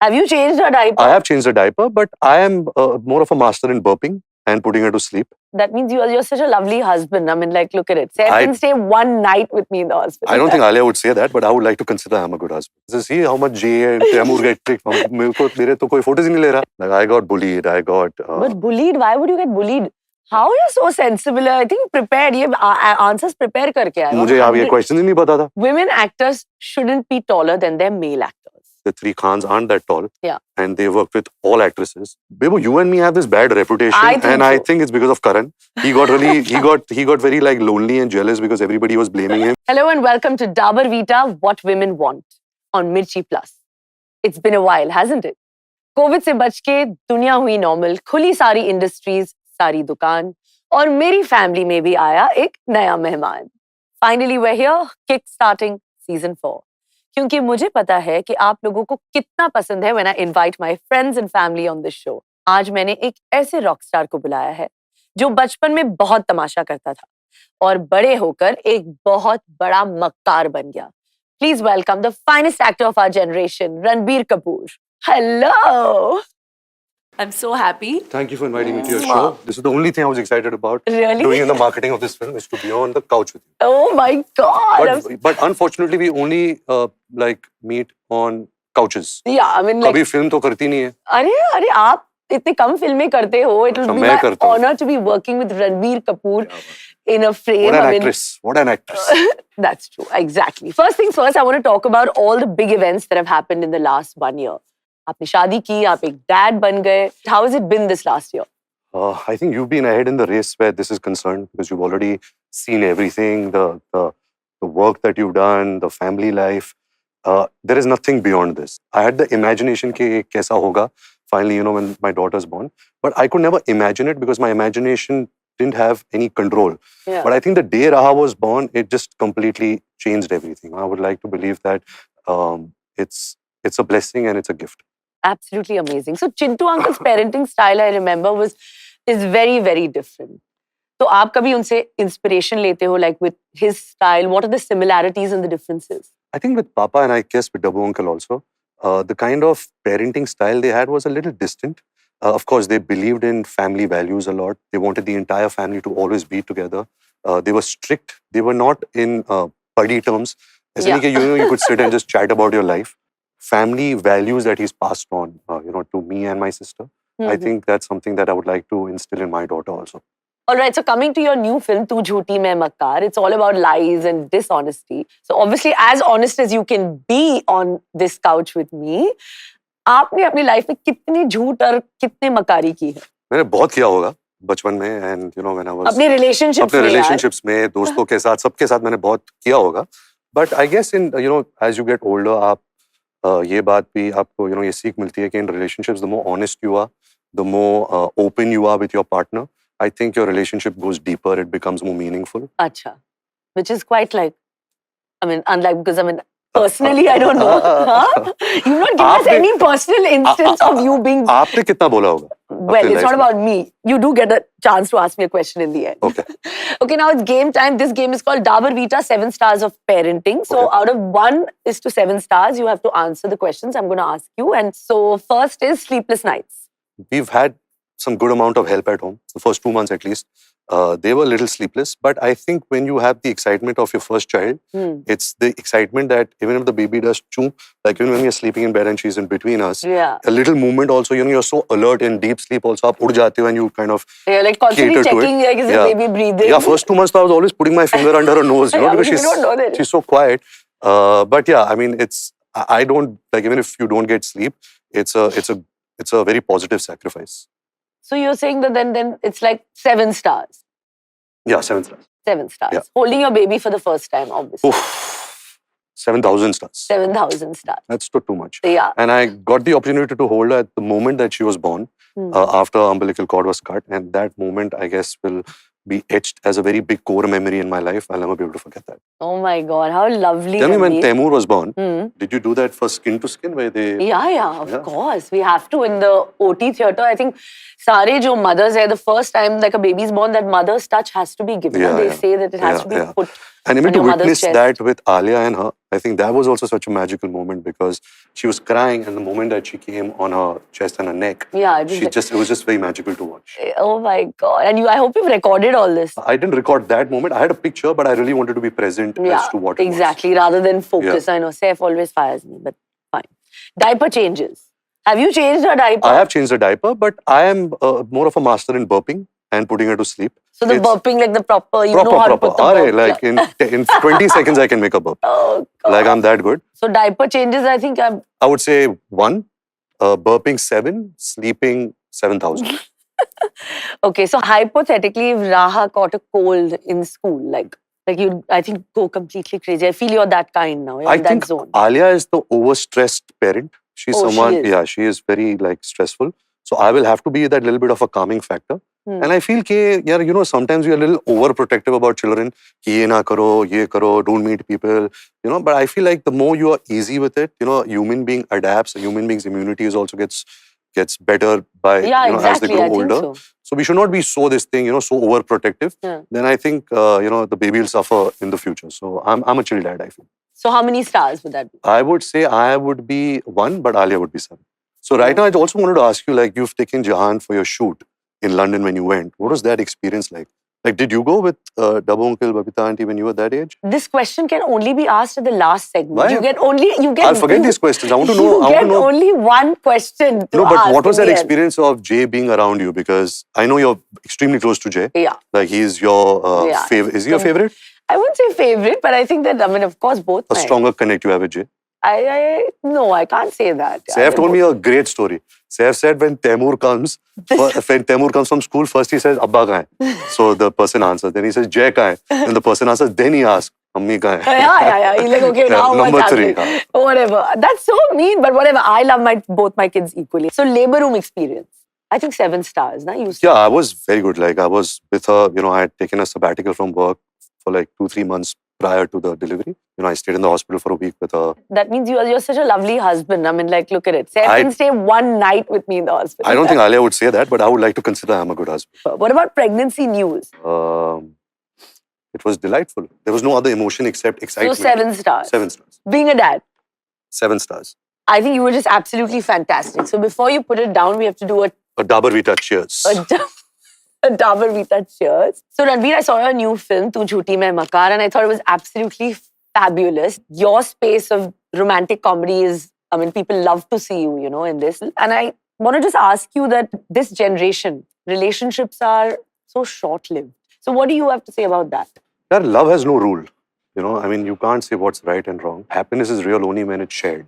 Have you changed her diaper? I have changed the diaper, but I am more of a master in burping and putting her to sleep. That means you're such a lovely husband. I mean, like, look at it. Seth can stay one night with me in the hospital. I don't think Alia would say that, but I would like to consider I'm a good husband. So see how much Jay and Taimur get tricked. मेरे तो कोई photos ही नहीं ले रहा. Like I got bullied. I got. But bullied? Why would you get bullied? How you're so sensible? I think prepared. ये answers prepare करके आया. मुझे अब ये question ही नहीं पता था. Women actors shouldn't be taller than their male actors. The three Khans aren't that tall. Yeah. And they work with all actresses. Bebo, you and me have this bad reputation. I think it's because of Karan. He got very like lonely and jealous because everybody was blaming him. Hello and welcome to Dabur Vita, What Women Want on Mirchi Plus. It's been a while, hasn't it? COVID से बच के दुनिया हुई normal, खुली सारी industries, सारी दुकान और मेरी फैमिली में भी आया एक नया मेहमान. Finally we're here, kick starting season 4. क्योंकि मुझे पता है कि आप लोगों को कितना पसंद है when I invite my friends and family on this show. आज मैंने एक ऐसे रॉक स्टार को बुलाया है जो बचपन में बहुत तमाशा करता था और बड़े होकर एक बहुत बड़ा मक्कार बन गया. Please welcome the finest actor of our generation, Ranbir Kapoor. Hello! I'm so happy. Thank you for inviting me to your show. This is the only thing I was excited about. Really? Doing in the marketing of this film is to be on the couch with you. Oh my God! But unfortunately, we only meet on couches. Yeah, I mean like. कभी film तो करती नहीं है. अरे आप इतने कम फिल्में करते हो. It will be my honor to be working with Ranbir Kapoor in a frame. What an actress! What an actress! That's true. Exactly. First things first, I want to talk about all the big events that have happened in the last 1 year. आपने शादी की, आप एक dad बन गए. How has it been this last year? I think you've been ahead in the race where this is concerned because you've already seen everything, the work that you've done, the family life. There is nothing beyond this. I had the imagination कि कैसा होगा. Finally, when my daughter's born. But I could never imagine it because my imagination didn't have any control. Yeah. But I think the day Raha was born, it just completely changed everything. I would like to believe that it's a blessing and it's a gift. Absolutely amazing. So Chintu uncle's parenting style, I remember, is very, very different. So आप कभी उनसे inspiration लेते हो, like with his style? What are the similarities and the differences? I think with Papa and I guess with Dabu uncle also, the kind of parenting style they had was a little distant. Of course, they believed in family values a lot. They wanted the entire family to always be together. They were strict. They were not in buddy terms. As in, you could sit and just chat about your life. Family values that he's passed on, to me and my sister. Mm-hmm. I think that's something that I would like to instill in my daughter also. All right, so coming to your new film, Tu Jhooti Main Makkar, it's all about lies and dishonesty. So obviously, as honest as you can be on this couch with me, आपने अपनी life में कितनी झूठ और कितने मक्कारी की है? मैंने बहुत किया होगा बचपन में and when I was अपने relationships में दोस्तों के साथ सबके साथ मैंने बहुत किया होगा. But I guess in as you get older, आप ये बात भी आपको ये सीख मिलती है कि in relationships the more honest you are, the more open you are with your partner, I think your relationship goes deeper, it becomes more meaningful. अच्छा, which is quite like, unlike because personally I don't know. You've not given us any personal instance of you being. आपने कितना बोला होगा? Well, it's not about me. You do get a chance to ask me a question in the end. Okay. Okay, now it's game time. This game is called Dabur Vita 7 Stars of Parenting. So out of 1 to 7 stars, you have to answer the questions I'm going to ask you. And so first is sleepless nights. We've had some good amount of help at home, the first 2 months at least. They were a little sleepless, but I think when you have the excitement of your first child, it's the excitement that even if the baby does choo, like even when you're sleeping in bed and she's in between us, a little movement also, you're so alert in deep sleep also, aap ud jate ho and you kind of like constantly checking like is the baby breathing. Yeah, first 2 months I was always putting my finger under her nose, because she's so quiet. But yeah, I don't, like even if you don't get sleep, it's a very positive sacrifice. So you're saying that then it's like 7 stars. Yeah, 7 stars. 7 stars. Yeah. Holding your baby for the first time, obviously. Oof, 7,000 stars. 7,000 stars. That's too much. Yeah. And I got the opportunity to hold her at the moment that she was born, after her umbilical cord was cut. And that moment, I guess, will be etched as a very big core memory in my life. I'll never be able to forget that. Oh my God, how lovely. Tell me, when Taimur was born, did you do that for skin to skin where they... Yeah, of course. We have to in the OT theatre. I think sare jo mothers hai, the first time like a baby's born, that mother's touch has to be given. They say that it has to be put. And even on to your mother's witness chest. that with Alia and her, I think that was also such a magical moment because she was crying, and the moment that she came on her chest and her neck, Yeah, it was it was just very magical to watch. Oh my God. And I hope you've recorded all this. I didn't record that moment. I had a picture, but I really wanted to be present as to what it exactly. Rather than focus. I know Saif always fires me, but fine. Diaper changes. Have you changed her diaper? I have changed the diaper, but I am more of a master in burping and putting her to sleep. So the burping, like the proper, proper, know how to put the Arey, burp. like in 20 seconds, I can make a burp. Oh, God. Like I'm that good. So diaper changes, I think I would say 1, burping 7, sleeping 7,000. Okay, so hypothetically, if Raha caught a cold in school, like you, I think, go completely crazy. I feel you're that kind now. You're I in think that zone. Alia is the overstressed parent. She's someone, she is very like stressful. So I will have to be that little bit of a calming factor. And I feel that, sometimes we are a little overprotective about children. Ye na karo, ye karo, don't meet people. But I feel like the more you are easy with it, a human being adapts. A human being's immunity also gets better by as they grow older. So we should not be so overprotective. Then I think the baby will suffer in the future. So I'm a chill dad, I feel. So how many stars would that be? I would say I would be 1, but Alia would be 7. So right now, I also wanted to ask you, like, you've taken Jahan for your shoot in London when you went. What was that experience like? Like, did you go with Dabbo uncle, Babita auntie when you were that age? This question can only be asked at the last segment. Why? I'll forget these questions. I want to know. You get only one question to ask. No, but what was that experience of Jay being around you? Because I know you're extremely close to Jay. Yeah. Like, he's your favorite. Is he your favorite? I wouldn't say favorite, but I think that, of course, both. A stronger connect you have with Jay? No, I can't say that. Saif told me a great story. Saif said when Taimur comes from school, first he says, Abba kahan hai? So the person answers. Then he says, Jay kahan hai? And the person answers. Then he asks, Ammi kahan hai? Yeah. He's like, okay, now number what's 3. happening? Whatever. That's so mean, but whatever. I love both my kids equally. So labor room experience. I think 7 stars. Yeah, I was very good. Like I was with her, I had taken a sabbatical from work for like 2-3 months prior to the delivery. I stayed in the hospital for a week with her. That means you're such a lovely husband. Look at it. Saif can stay 1 night with me in the hospital. I don't think Alia would say that, but I would like to consider I'm a good husband. What about pregnancy news? It was delightful. There was no other emotion except excitement. So 7 stars. 7 stars. Being a dad? 7 stars. I think you were just absolutely fantastic. So before you put it down, we have to do a Dabur Vita cheers. A Dabur Vita cheers. So Ranveer, I saw your new film, Tu Jhooti Main Makar, and I thought it was absolutely fabulous. Your space of romantic comedy is, people love to see you, in this. And I want to just ask you that this generation, relationships are so short-lived. So what do you have to say about that? Love has no rule. You can't say what's right and wrong. Happiness is real only when it's shared.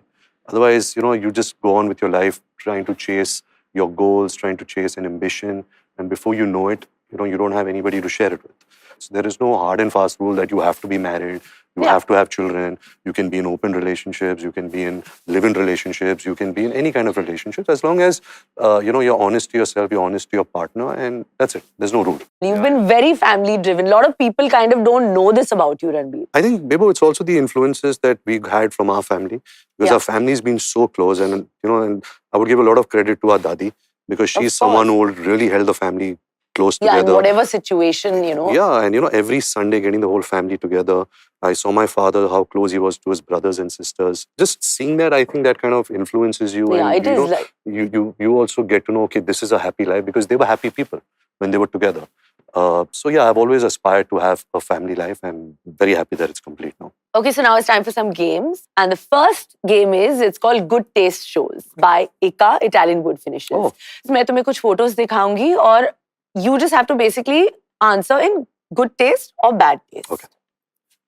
Otherwise, you just go on with your life trying to chase your goals, trying to chase an ambition. And before you know it, you don't have anybody to share it with. So there is no hard and fast rule that you have to be married, you have to have children, you can be in open relationships, you can be in live-in relationships, you can be in any kind of relationships, as long as, you're honest to yourself, you're honest to your partner, and that's it. There's no rule. You've been very family-driven. A lot of people kind of don't know this about you, Ranveer. I think, Bebo, it's also the influences that we had from our family, because our family's been so close, and, and I would give a lot of credit to our Dadi, because she's someone who really held the family close together. Yeah, in whatever situation, Yeah, and every Sunday getting the whole family together. I saw my father, how close he was to his brothers and sisters. Just seeing that, I think that kind of influences you. Yeah, and, it is like... You also get to know, okay, this is a happy life, because they were happy people when they were together. So yeah, I've always aspired to have a family life. I'm very happy that it's complete now. Okay, so now it's time for some games. And the first game it's called Good Taste Shows by Ika, Italian Wood Finishes. Oh. So मैं तुम्हें कुछ photos दिखाऊंगी और you just have to basically answer in good taste or bad taste. Okay.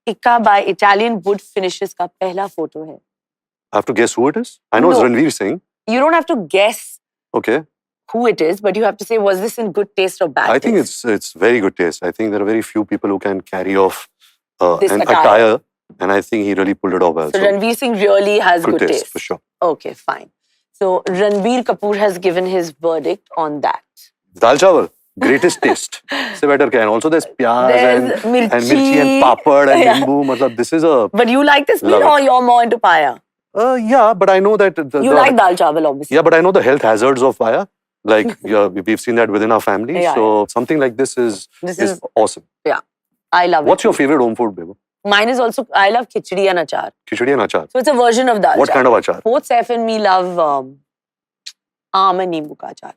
Ika by Italian Wood Finishes का पहला photo है. I have to guess who it is? I know it's Ranveer Singh. You don't have to guess. Okay. Who it is, but you have to say, was this in good taste or bad taste? I think it's very good taste. I think there are very few people who can carry off an attire, and I think he really pulled it off well. So Ranveer Singh really has good taste. For sure. Okay, fine. So Ranbir Kapoor has given his verdict on that. Dal chawal, greatest taste. Say better kya. And also there's pyaz and mirchi and papad and nimbu. Matlab, this is a... But you like this meal or you're more into paya? Yeah, but I know that... You like dal chawal, obviously. Yeah, but I know the health hazards of paya. Like, we've seen that within our family. So something like this is awesome. Yeah, I love it. What's your favorite home food, Bebo? Mine is also, I love khichdi and achar. Khichdi and achar. So it's a version of dal What chawal. kind of achar? Both Saif and me love aam and neembu ka achar.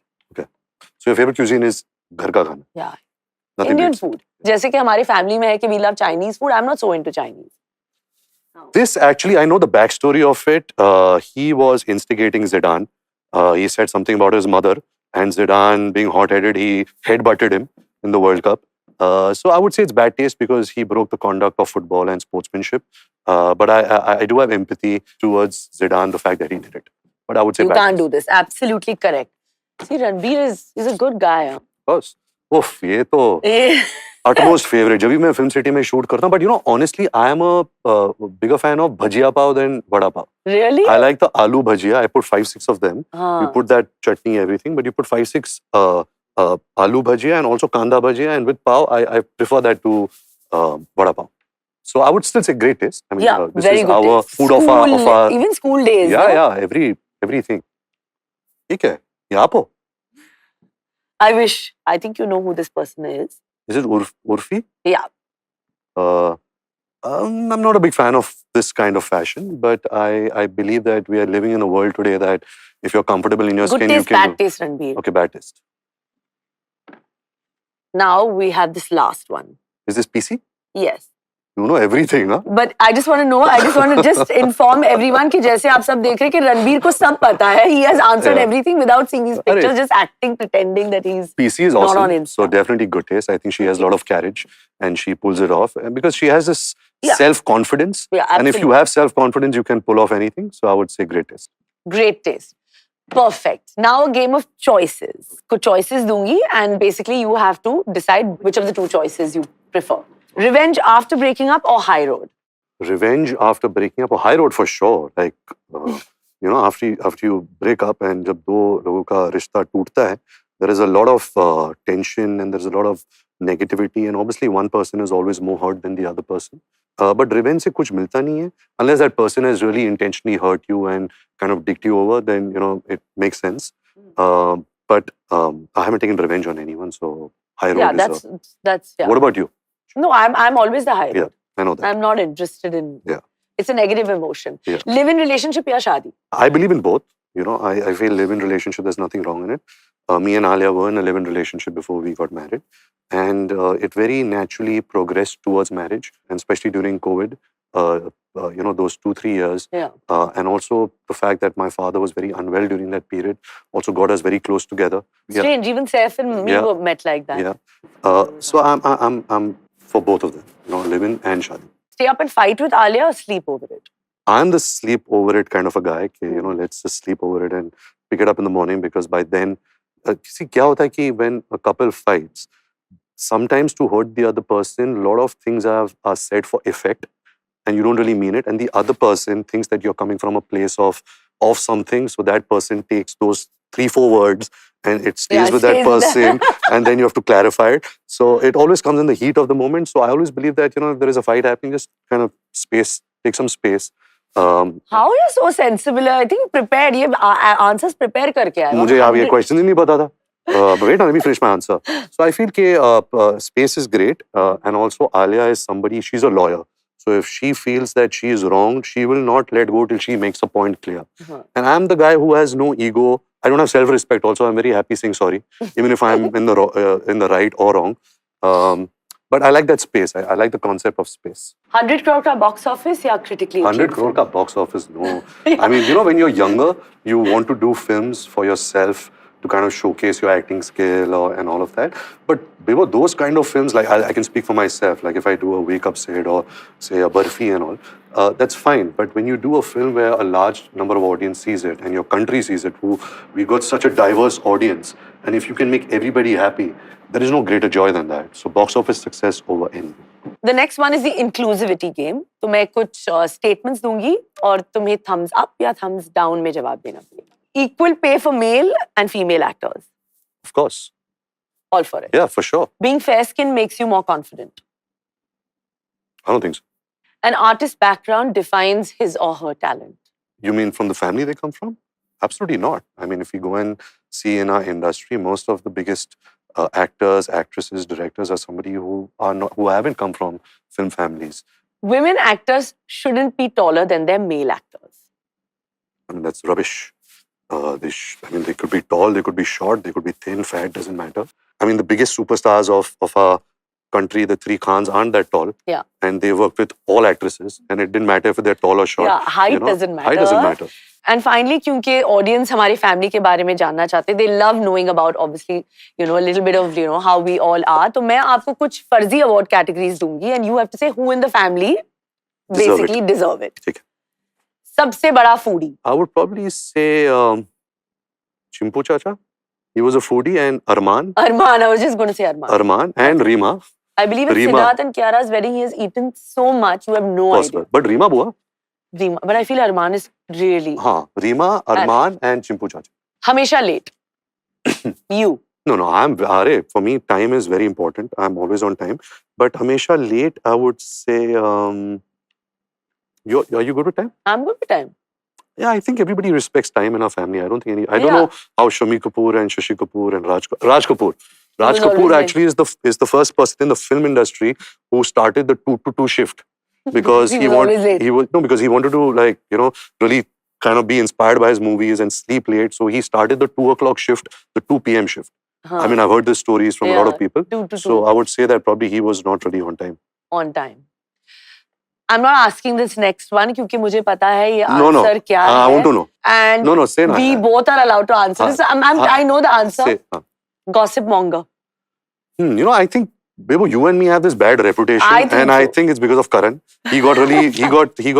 So your favorite cuisine is ghar ka khana? Yeah. Nothing Indian beats. food. जैसे कि हमारी family में है कि we love Chinese food. I'm not so into Chinese. This actually, I know the backstory of it. He was instigating Zidane. He said something about his mother, and Zidane, being hot-headed, he headbutted him in the World Cup. So I would say it's bad taste because he broke the conduct of football and sportsmanship. But I do have empathy towards Zidane, the fact that he did it. But I would say You bad can't taste. do this. Absolutely correct. See, Ranbir is a good guy. Huh? Of course. Oof, ये तो utmost favorite. जब भी मैं film city में shoot करता हूँ, but you know, honestly, I am a bigger fan of bhajia pav than vada pav. Really? I like the aloo bhajia. I put 5-6 of them. You put that chutney, everything, but you put 5-6 aloo bhajia and also kanda bhajia, and with pav, I prefer that to vada pav. So I would still say great taste. I mean, Yeah, this very is good our taste. food of our Even school days. yeah, no? yeah, everything. ठीक है, ये आप हो? I wish. I think you know who this person is. Is it Urfi? Yeah. I'm not a big fan of this kind of fashion, but I believe that we are living in a world today that if you're comfortable in your Good skin, taste, you can bad taste, Ranbir. Okay, bad taste. Now we have this last one. Is this PC? Yes. You know everything, huh? But I just want to know, I just want to just inform everyone कि जैसे आप सब देख रहे हैं कि रणबीर को सब पता है. He has answered Yeah. everything without seeing these Arre. pictures, just acting, pretending that he's PC is not awesome. on Insta. So definitely good taste. I think she has a lot of carriage and she pulls it off. And because she has this Yeah. self-confidence. Yeah, And if you absolutely. have self-confidence, you can pull off anything. So I would say great taste. Great taste. Perfect. Now a game of choices. कुछ choices दूंगी and basically you have to decide which of the two choices you prefer. Revenge after breaking up or high road? Revenge after breaking up, or high road for sure. Like, you know, after you break up and जब दो लोगों का रिश्ता टूटता है, there is a lot of tension and there's a lot of negativity, and obviously one person is always more hurt than the other person. But revenge से कुछ मिलता नहीं है unless that person has really intentionally hurt you and kind of dicked you over. Then you know it makes sense. But I haven't taken revenge on anyone, so high road Yeah, is. that's yeah. What about you? No, I'm always the high road. Yeah, I know that. I'm not interested in. Yeah. It's a negative emotion. Yeah. Live-in relationship या शादी? I believe in both. You know, I feel live-in relationship, there's nothing wrong in it. Me and Alia were in a live-in relationship before we got married. And it very naturally progressed towards marriage, and especially during COVID, you know, those 2-3 years. Yeah. And also the fact that my father was very unwell during that period also got us very close together. Yeah. Strange. Even Saif and me Yeah. were met like that. Yeah. So I'm for both of them, you know, live-in and shadi. Stay up and fight with Alia or sleep over it? I'm the sleep over it kind of a guy. You know, let's just sleep over it and pick it up in the morning, because by then, see, क्या होता है कि when a couple fights, sometimes to hurt the other person, a lot of things are said for effect, and you don't really mean it, and the other person thinks that you're coming from a place of something, so that person takes those 3-4 words and it stays with that stays with person, and then you have to clarify it. So it always comes in the heat of the moment. So I always believe that, you know, if there is a fight happening, just kind of take some space. How are you so sensible? I think prepared. ये answers prepare करके आया. मुझे अब ये question ही नहीं पता था. But wait, let me finish my answer. So I feel that space is great, and also Alia is somebody, she's a lawyer. So if she feels that she is wronged, she will not let go till she makes a point clear. And I'm the guy who has no ego. I don't have self-respect also. I'm very happy saying sorry, even if I'm in the right or wrong. But I like that space. I like the concept of space. 100 crore का box office या critically 100 acclaimed crore ka box office, no. I mean, you know, when you're younger, you want to do films for yourself to kind of showcase your acting skill and all of that. But Bibo, those kind of films, like I can speak for myself, like if I do a Wake Up Sid or say a Barfi and all, that's fine. But when you do a film where a large number of audience sees it and your country sees it, we got such a diverse audience, and if you can make everybody happy, there is no greater joy than that. So box office success over anything. The next one is the inclusivity game. तो मैं कुछ statements दूंगी और तुम्हें thumbs up या thumbs down में जवाब देना पड़ेगा. Equal pay for male and female actors. Of course. All for it. Yeah, for sure. Being fair skinned makes you more confident. I don't think so. An artist's background defines his or her talent. You mean from the family they come from? Absolutely not. I mean, if you go and see in our industry, most of the biggest actors, actresses, directors are somebody who haven't come from film families. women actors shouldn't be taller than their male actors. I mean, that's rubbish. They could be tall, they could be short, they could be thin, fat, doesn't matter. I mean, the biggest superstars of our country, the three Khans, aren't that tall. Yeah. And they worked with all actresses, and it didn't matter if they're tall or short. Yeah, height doesn't matter. Height doesn't matter. And finally, क्योंकि audience हमारी family के बारे में जानना चाहते, they love knowing about obviously, a little bit of how we all are. तो मैं आपको कुछ फर्जी award categories दूंगी, and you have to say who in the family basically deserve it. ठीक है. सबसे बड़ा foodie. I would probably say Chimpu Chacha. He was a foodie, and Arman. Arman, I was just going to say Arman. Arman and Reema. I believe at Reema. Siddharth and Kiara's wedding, he has eaten so much, you have no idea. But Reema Bua. Reema, but I feel Arman is really. हाँ, Reema, Arman and Chimpu Chacha. हमेशा late. You. No, for me, time is very important. I'm always on time. But Hamesha late, I would say, are you good with time? I'm good with time. Yeah, I think everybody respects time in our family. I don't think I don't know how Shami Kapoor and Shashi Kapoor and Raj Kapoor. Raj Kapoor actually is the first person in the film industry who started the 2 to 2 shift because he wanted to really kind of be inspired by his movies and sleep late. So he started the 2 o'clock shift, the 2 p.m. shift. I mean, I've heard these stories from a lot of people. 2 to 2. So I would say that probably he was not really on time. On time. I'm not asking this next one क्योंकि मुझे पता है ये answer क्या है. I want to know. And say no. We both are allowed to answer this. I know the answer. Say, Gossip monger. I think Bebo, you and me have this bad reputation, I think it's because of Karan. He got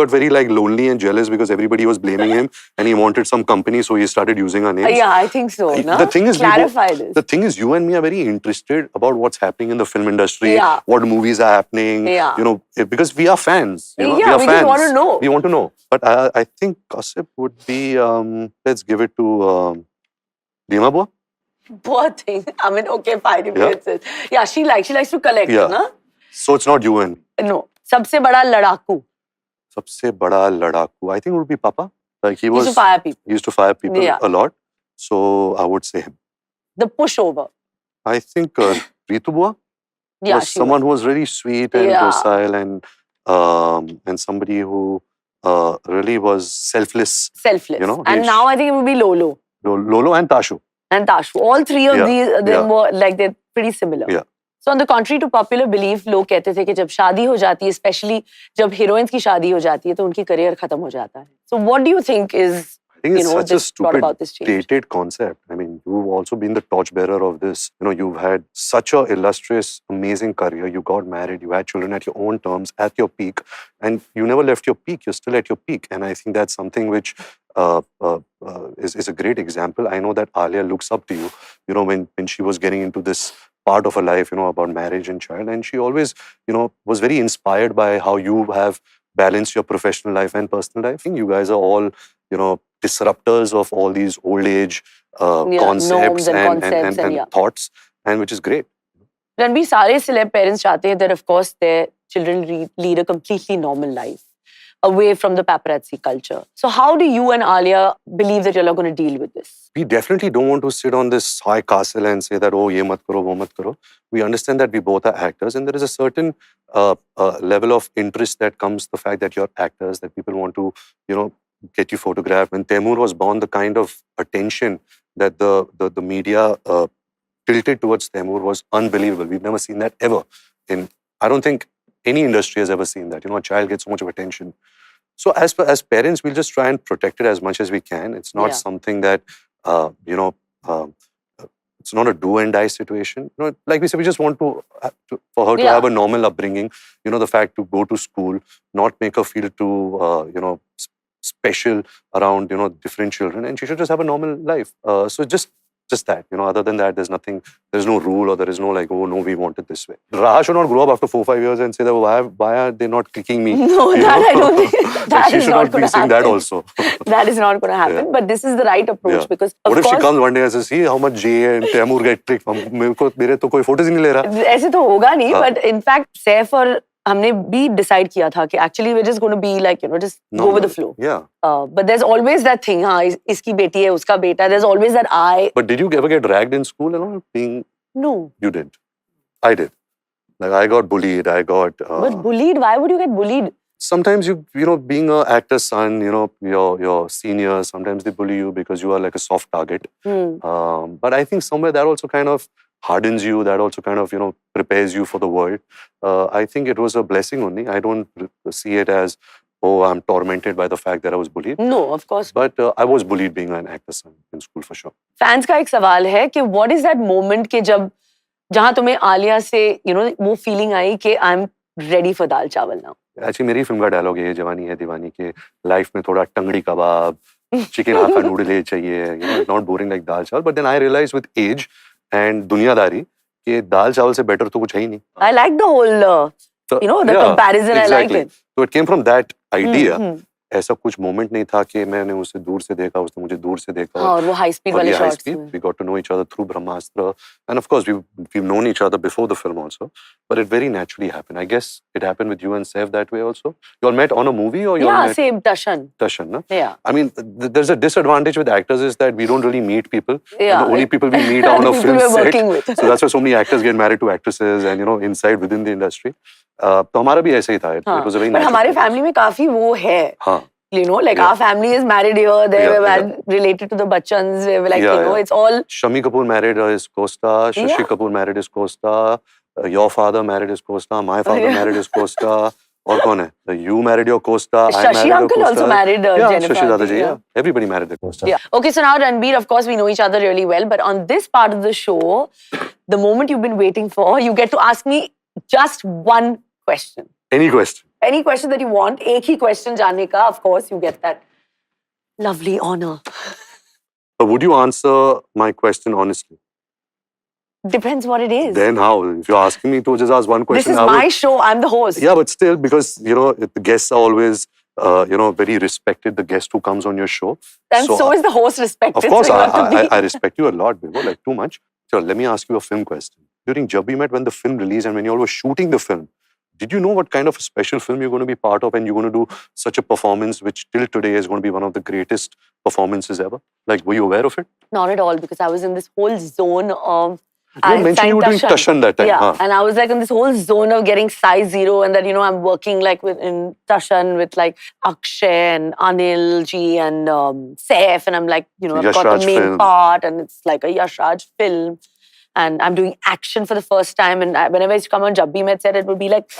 very lonely and jealous because everybody was blaming him, and he wanted some company, so he started using our names. Yeah, I think so. No? The thing is, clarify this. The thing is, you and me are very interested about what's happening in the film industry, Yeah. what movies are happening. Yeah. Because we are fans. Yeah, we are we fans. just want to know. We want to know. But I think gossip would be. Let's give it to Reema Bua. Poor thing. I mean, okay, fine. Yeah, she likes to collect. Yeah. Na? So it's not you and me. No. सबसे बड़ा लड़ाकू. सबसे बड़ा लड़ाकू. I think it would be Papa. Like he used to fire people a lot. So I would say him. The pushover. I think Ritu Bua was someone who was really sweet and docile and somebody who really was selfless. Selfless. And now I think it would be Lolo. Lolo and Tashu. All three of them were they're pretty similar. Yeah. So on the contrary to popular belief, लोग कहते थे कि जब शादी हो जाती है, especially जब heroines की शादी हो जाती है, तो उनकी career खत्म हो जाता है. So what do you think is I think it's such a stupid, change? dated concept. I mean, you've also been the torchbearer of this. You've had such a illustrious, amazing career. You got married, you had children at your own terms, at your peak, and you never left your peak. You're still at your peak. And I think that's something which is a great example. I know that Alia looks up to you, when she was getting into this part of her life, about marriage and child. And she always, was very inspired by how you have balanced your professional life and personal life. I think you guys are all, disruptors of all these old age concepts and thoughts, and which is great. Ranveer, सारे celeb parents चाहते हैं that of course their children lead a completely normal life, away from the paparazzi culture. So how do you and Alia believe that you're not going to deal with this? We definitely don't want to sit on this high castle and say that, oh, ye mat karo, wo mat karo. We understand that we both are actors, and there is a certain level of interest that comes the fact that you're actors, that people want to, get you photographed. When Taimur was born, the kind of attention that the media tilted towards Taimur was unbelievable. We've never seen that ever. I don't think any industry has ever seen that. A child gets so much of attention. So as parents, we'll just try and protect it as much as we can. It's not something that, it's not a do and die situation. Like we said, we just want for her to have a normal upbringing. The fact to go to school, not make her feel too, special around, different children, and she should just have a normal life. So just that, other than that, there's no rule, or there is no oh no, we want it this way. Raha should not grow up after 4-5 years and say that why are they not kicking me? No, that I don't think that she is should not be saying that also. That is not going to happen. But this is the right approach because what if she comes one day and says, see how much Jay and Taimur get tricked? मेरे तो कोई photos ही नहीं ले रहा. ऐसे तो होगा नहीं. But in fact, Saif और हमने भी decide किया था कि actually we're just going to be just go with the flow. Yeah. But there's always that thing, इसकी बेटी है, उसका बेटा. There's always that I. But did you ever get dragged in school and all? No. You didn't. I did. Like I got bullied. I got. But bullied? Why would you get bullied? Sometimes being an actor's son, your seniors, sometimes they bully you because you are like a soft target. But I think somewhere that also kind of hardens you. That also kind of prepares you for the world. I think it was a blessing only. I don't see it as, oh, I'm tormented by the fact that I was bullied. No, of course. But I was bullied being an actor's son in school for sure. Fans का एक सवाल है कि what is that moment के जहाँ तुम्हें आलिया से वो feeling आई कि I'm ready for दाल चावल now? Actually, मेरी फिल्म का डायलॉग है, जवानी है दीवानी के, लाइफ में थोड़ा टंगड़ी कबाब, चिकन हाक्का नूडल चाहिए, not boring like दाल चावल. But then I realized with age and दुनियादारी कि दाल चावल से better तो कुछ है ही नहीं. I like the whole, the comparison. Exactly. I like it. So it came from that idea. ऐसा कुछ मोमेंट नहीं था कि मैंने उसे दूर से देखा, उसने मुझे दूर से देखा. और वो हाई स्पीड वाले shots. We got to know each other through Brahmastra, and of course we've known each other before the film also. But it very naturally happened. I guess it happened with you and Saif that way also. You all met on a movie or you all met? Same Tashan. Tashan, no? Yeah. I mean, there's a disadvantage with actors is that we don't really meet people. Yeah. And the only people we meet are on a film we're set. working with. So that's why so many actors get married to actresses and inside within the industry. तो हमारा भी ऐसे ही था. It was a very natural. But हमारे family में काफी वो है. हाँ. Our family is married here. They were related to the Bachchans. We were like, it's all. Shami Kapoor married his co-star. Shashi Kapoor married his co-star. Your father married his co-star. My father married his co-star. और कौन है? You married your co-star. Shashi uncle also married Jennifer. Shashi Dadaji, yeah. Everybody married their co-star. Yeah. Okay, so now Ranbir, of course, we know each other really well. But on this part of the show, the moment you've been waiting for, you get to ask me just one question. Any question? Any question that you want. एक ही question जानने का, of course, you get that lovely honor. But would you answer my question honestly? Depends what it is. Then how? If you're asking me to just ask one question, this is my show. I'm the host. Yeah, but still, because the guests are always very respected. The guest who comes on your show, and so is the host respected. Of course, so I respect you a lot, Bebo, like too much. So let me ask you a film question. During Jab We Met, when the film released and when you all were shooting the film, did you know what kind of a special film you're going to be part of and you're going to do such a performance which till today is going to be one of the greatest performances ever? Like, were you aware of it? Not at all, because I was in this whole zone of... You mentioned you were doing Tashan that time. Yeah, and I was like in this whole zone of getting size 0 and that, I'm working like in Tashan with like Akshay and Anil Ji and Saif, and I'm like, I've got the main part and it's like a Yash Raj film. And I'm doing action for the first time. And whenever I used to come on Jab We Met set, it would be like,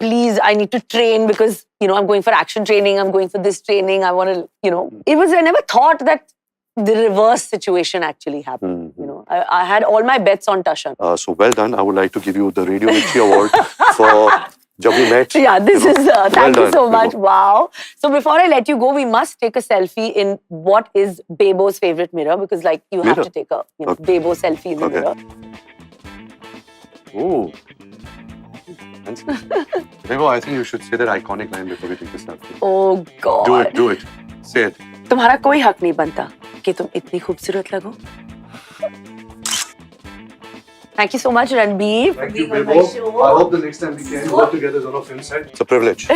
please, I need to train because, I'm going for action training. I'm going for this training. I want to, I never thought that the reverse situation actually happened. I had all my bets on Tashan. So well done. I would like to give you the Radio Mirchi Award for Jab We Met. Yeah, this is, thank you so much. Wow. So before I let you go, we must take a selfie in what is Bebo's favorite mirror, because like you have to take a Bebo selfie in the mirror. Oh. Bebo, I think you should say that iconic line before we take the selfie. Oh God. Do it. Say it. तुम्हारा कोई हक नहीं बनता कि तुम इतनी खूबसूरत लगो. Thank you so much, Ranbir. Thank you, Bebo. I hope the next time we can work together on a film set. It's a privilege.